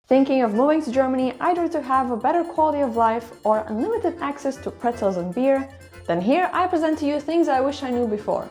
Thinking of moving to Germany either to have a better quality of life or unlimited access to pretzels and beer? Then here I present to you things I wish I knew before.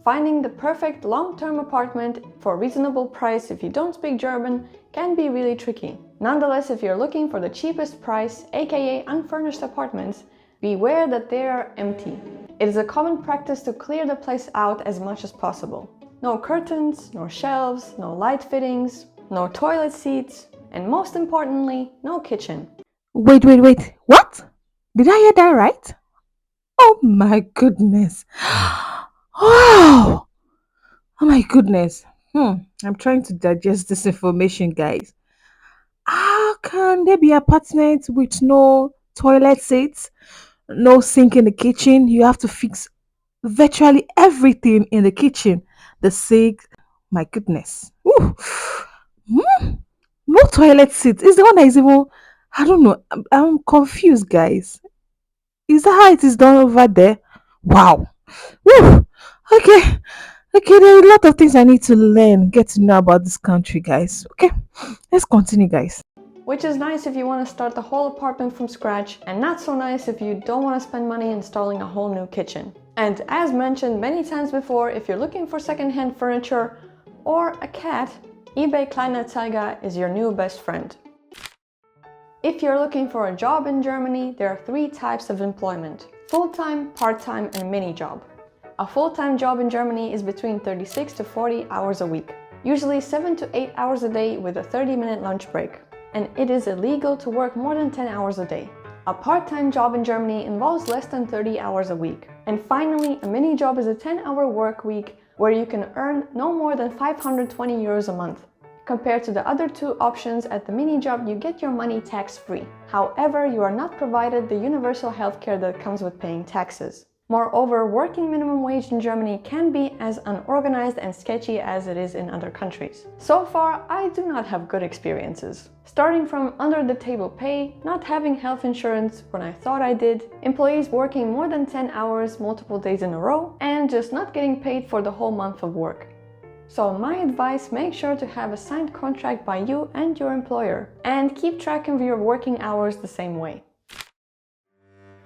Finding the perfect long-term apartment for a reasonable price if you don't speak German can be really tricky. Nonetheless, if you're looking for the cheapest price, aka unfurnished apartments, beware that they are empty. It is a common practice to clear the place out as much as possible. No curtains, no shelves, no light fittings, no toilet seats, and most importantly, no kitchen. Wait. What? Did I hear that right? Oh my goodness. Wow. Oh my goodness. I'm trying to digest this information, guys. How can there be apartments with no toilet seats, no sink in the kitchen? You have to fix virtually everything in the kitchen. The sink, my goodness. Woo. Hmm? No toilet seat. Is the one that is even, I don't know. I'm confused, guys. Is that how it is done over there? Wow. Woo. Okay. Okay, there are a lot of things I need to learn, get to know about this country, guys. Okay, let's continue, guys. Which is nice if you want to start the whole apartment from scratch, and not so nice if you don't want to spend money installing a whole new kitchen. And as mentioned many times before, if you're looking for secondhand furniture or a cat, eBay Kleinanzeiger is your new best friend. If you're looking for a job in Germany, there are 3 types of employment: full-time, part-time, and mini job. A full-time job in Germany is between 36 to 40 hours a week, usually 7 to 8 hours a day with a 30-minute lunch break. And it is illegal to work more than 10 hours a day. A part-time job in Germany involves less than 30 hours a week. And finally, a mini job is a 10-hour work week where you can earn no more than 520 euros a month. Compared to the other 2 options, at the mini job you get your money tax-free. However, you are not provided the universal healthcare that comes with paying taxes. Moreover, working minimum wage in Germany can be as unorganized and sketchy as it is in other countries. So far, I do not have good experiences. Starting from under-the-table pay, not having health insurance when I thought I did, employees working more than 10 hours multiple days in a row, and just not getting paid for the whole month of work. So my advice, make sure to have a signed contract by you and your employer, and keep track of your working hours the same way.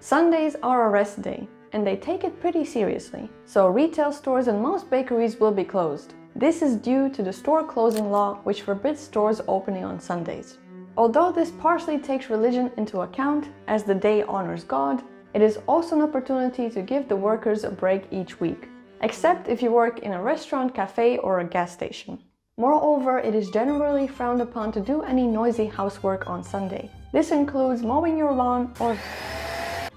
Sundays are a rest day, and they take it pretty seriously. So retail stores and most bakeries will be closed. This is due to the store closing law, which forbids stores opening on Sundays. Although this partially takes religion into account, as the day honors God, it is also an opportunity to give the workers a break each week, except if you work in a restaurant, cafe, or a gas station. Moreover, it is generally frowned upon to do any noisy housework on Sunday. This includes mowing your lawn or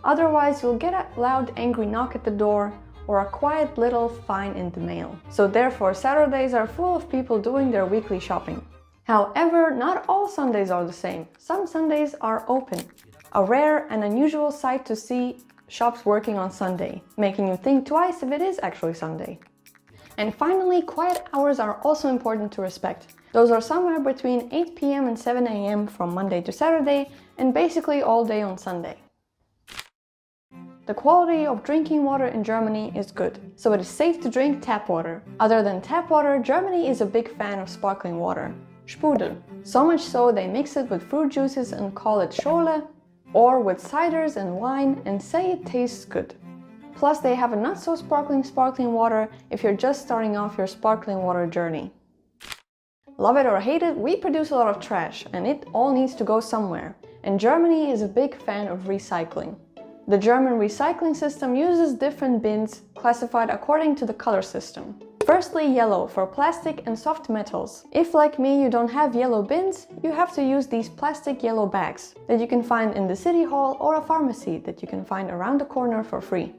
otherwise, you'll get a loud, angry knock at the door or a quiet little fine in the mail. So therefore, Saturdays are full of people doing their weekly shopping. However, not all Sundays are the same. Some Sundays are open. A rare and unusual sight to see shops working on Sunday, making you think twice if it is actually Sunday. And finally, quiet hours are also important to respect. Those are somewhere between 8 p.m. and 7 a.m. from Monday to Saturday, and basically all day on Sunday. The quality of drinking water in Germany is good, so it is safe to drink tap water. Other than tap water, Germany is a big fan of sparkling water, Sprudel. So much so they mix it with fruit juices and call it Schorle, or with ciders and wine and say it tastes good. Plus they have a not so sparkling water if you're just starting off your sparkling water journey. Love it or hate it, we produce a lot of trash and it all needs to go somewhere. And Germany is a big fan of recycling. The German recycling system uses different bins classified according to the color system. Firstly, yellow for plastic and soft metals. If, like me, you don't have yellow bins, you have to use these plastic yellow bags that you can find in the city hall or a pharmacy that you can find around the corner for free.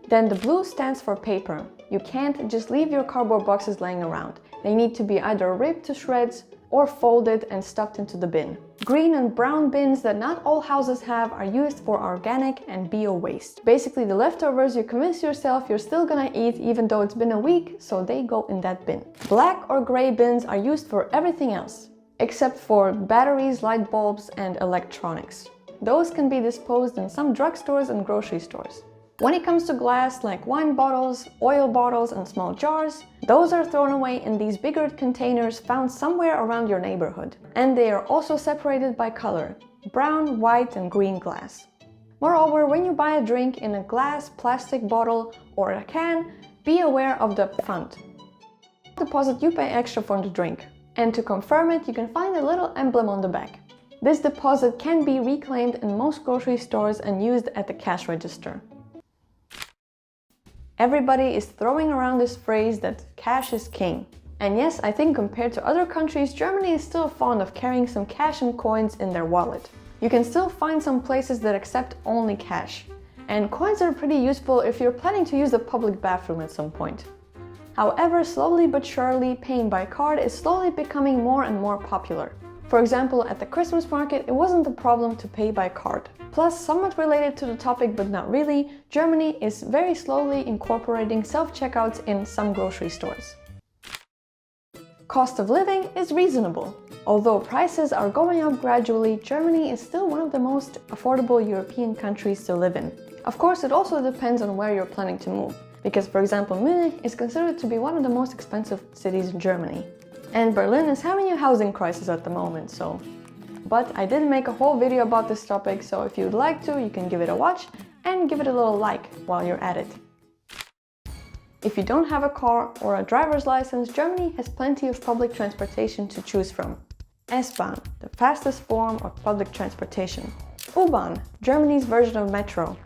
Then the blue stands for paper. You can't just leave your cardboard boxes laying around. They need to be either ripped to shreds or folded and stuffed into the bin. Green and brown bins that not all houses have are used for organic and bio waste. Basically the leftovers you convince yourself you're still gonna eat even though it's been a week, so they go in that bin. Black or gray bins are used for everything else, except for batteries, light bulbs, and electronics. Those can be disposed in some drugstores and grocery stores. When it comes to glass, like wine bottles, oil bottles, and small jars, Those are thrown away in these bigger containers found somewhere around your neighborhood. And they are also separated by color: brown, white, and green glass. Moreover, when you buy a drink in a glass, plastic bottle, or a can, be aware of the fund. Deposit, you pay extra for the drink. And to confirm it, you can find a little emblem on the back. This deposit can be reclaimed in most grocery stores and used at the cash register. Everybody is throwing around this phrase that cash is king. And yes, I think compared to other countries, Germany is still fond of carrying some cash and coins in their wallet. You can still find some places that accept only cash. And coins are pretty useful if you're planning to use the public bathroom at some point. However, slowly but surely, paying by card is slowly becoming more and more popular. For example, at the Christmas market, it wasn't a problem to pay by card. Plus, somewhat related to the topic but not really, Germany is very slowly incorporating self-checkouts in some grocery stores. Cost of living is reasonable. Although prices are going up gradually, Germany is still one of the most affordable European countries to live in. Of course, it also depends on where you're planning to move, because for example, Munich is considered to be one of the most expensive cities in Germany. And Berlin is having a housing crisis at the moment, so... But I did make a whole video about this topic, so if you'd like to, you can give it a watch and give it a little like while you're at it. If you don't have a car or a driver's license, Germany has plenty of public transportation to choose from. S-Bahn, the fastest form of public transportation. U-Bahn, Germany's version of metro.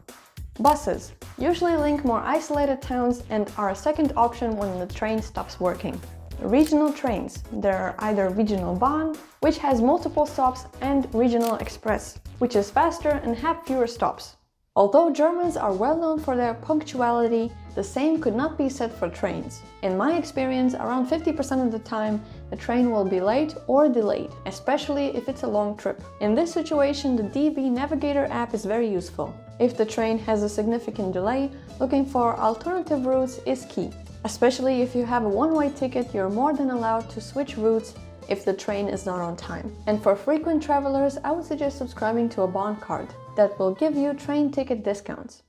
Buses, usually link more isolated towns and are a second option when the train stops working. Regional trains, there are either Regional Bahn, which has multiple stops, and Regional Express, which is faster and have fewer stops. Although Germans are well known for their punctuality, the same could not be said for trains. In my experience, around 50% of the time, the train will be late or delayed, especially if it's a long trip. In this situation, the DB Navigator app is very useful. If the train has a significant delay, looking for alternative routes is key. Especially if you have a one-way ticket, you're more than allowed to switch routes if the train is not on time. And for frequent travelers, I would suggest subscribing to a bond card that will give you train ticket discounts.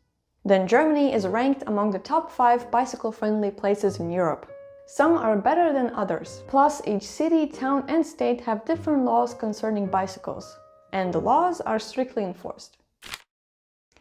Then Germany is ranked among the top 5 bicycle-friendly places in Europe. Some are better than others. Plus, each city, town and state have different laws concerning bicycles, and the laws are strictly enforced.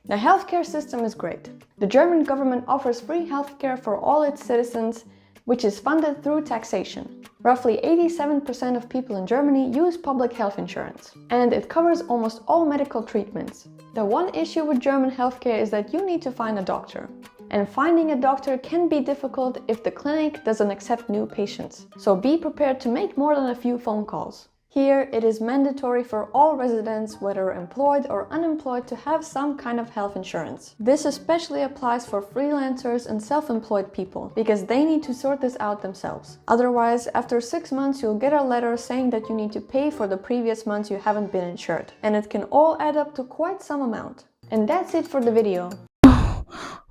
The healthcare system is great. The German government offers free healthcare for all its citizens, which is funded through taxation. Roughly 87% of people in Germany use public health insurance, and it covers almost all medical treatments. The one issue with German healthcare is that you need to find a doctor. And finding a doctor can be difficult if the clinic doesn't accept new patients. So be prepared to make more than a few phone calls. Here, it is mandatory for all residents, whether employed or unemployed, to have some kind of health insurance. This especially applies for freelancers and self-employed people, because they need to sort this out themselves. Otherwise, after 6 months, you'll get a letter saying that you need to pay for the previous months you haven't been insured. And it can all add up to quite some amount. And that's it for the video.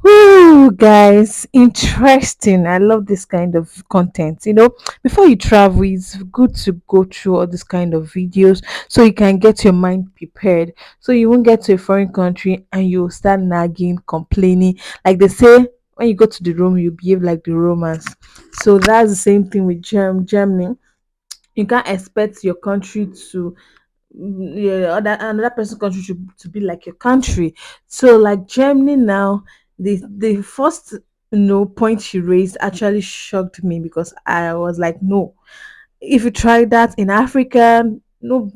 Woo, guys, interesting. I love this kind of content. Before you travel, it's good to go through all this kind of videos so you can get your mind prepared. So you won't get to a foreign country and you'll start nagging, complaining. Like they say, when you go to the Rome, you behave like the Romans. So that's the same thing with Germany. You can't expect your country to another person's country to be like your country. So like Germany now, the first point she raised actually shocked me, because I was like, no, if you try that in Africa, no,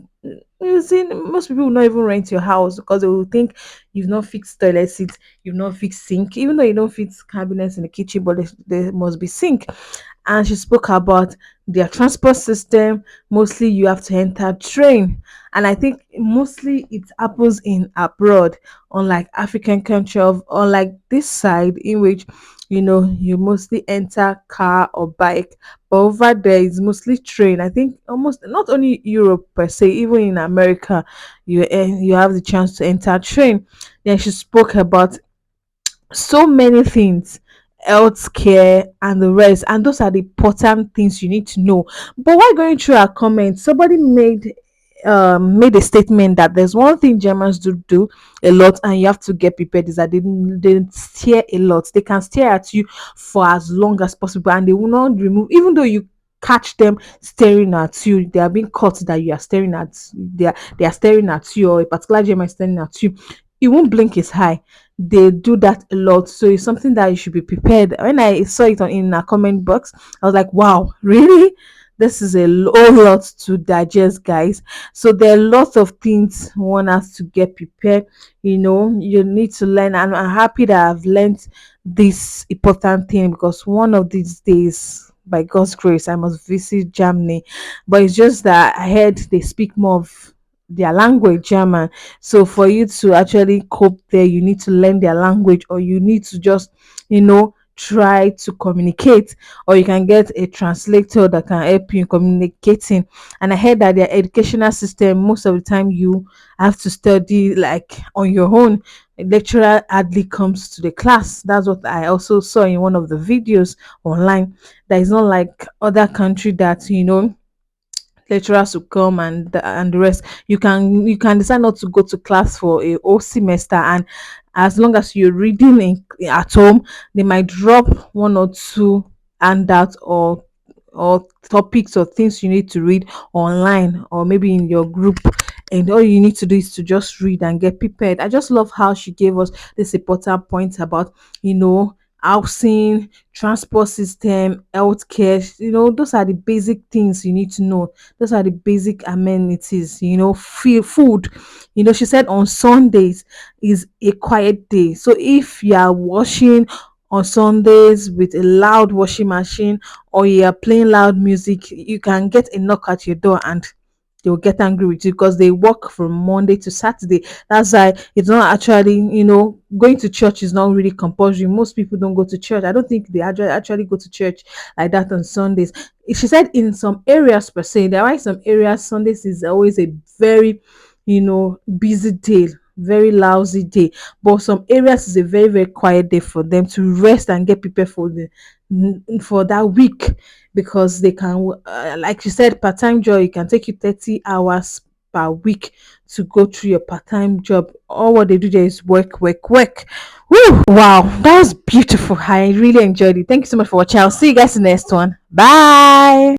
you see, most people will not even rent your house because they will think you've not fixed toilet seats, you've not fixed sink, even though you don't fix cabinets in the kitchen, but there must be sink. And she spoke about their transport system. Mostly you have to enter train, and I think mostly it happens in abroad, unlike African country, of unlike this side, in which you mostly enter car or bike, but over there is mostly train. I think almost not only Europe per se, even in America, you have the chance to enter train. Then she spoke about so many things, healthcare and the rest, and those are the important things you need to know. But while going through our comments, somebody made made a statement that there's one thing Germans do a lot, and you have to get prepared, is that they stare a lot. They can stare at you for as long as possible, and they will not remove, even though you catch them staring at you, they are being caught that you are staring at, they are staring at you, or a particular German is staring at you, he won't blink his eye. They do that a lot, so it's something that you should be prepared. When I saw it in a comment box, I was like, wow, really? This is a whole lot to digest, guys. So there are lots of things one has to get prepared. You need to learn, and I'm happy that I've learned this important thing, because one of these days, by God's grace, I must visit Germany. But it's just that I heard they speak more of their language, German. So for you to actually cope there, you need to learn their language, or you need to just, try to communicate, or you can get a translator that can help you in communicating. And I heard that their educational system, most of the time you have to study like on your own. A lecturer hardly comes to the class. That's what I also saw in one of the videos online. That is not like other country that lecturers will come, and the rest. You can decide not to go to class for a whole semester, and as long as you're reading at home, they might drop one or two handouts, or topics or things you need to read online, or maybe in your group, and all you need to do is to just read and get prepared. I just love how she gave us this important point about housing, transport system, healthcare. Those are the basic things you need to know. Those are the basic amenities. Food. She said on Sundays is a quiet day. So if you are washing on Sundays with a loud washing machine, or you are playing loud music, you can get a knock at your door, and they will get angry with you, because they work from Monday to Saturday. That's why it's not actually, going to church is not really compulsory. Most people don't go to church. I don't think they actually go to church like that on Sundays. She said in some areas per se, there are some areas Sundays is always a very, busy day, very lousy day. But some areas is a very, very quiet day for them to rest and get prepared for that week, because they can, like you said, part-time job, it can take you 30 hours per week to go through your part-time job. All what they do there is work, work, work. Woo! Wow, that was beautiful. I really enjoyed it. Thank you so much for watching. I'll see you guys in the next one. Bye.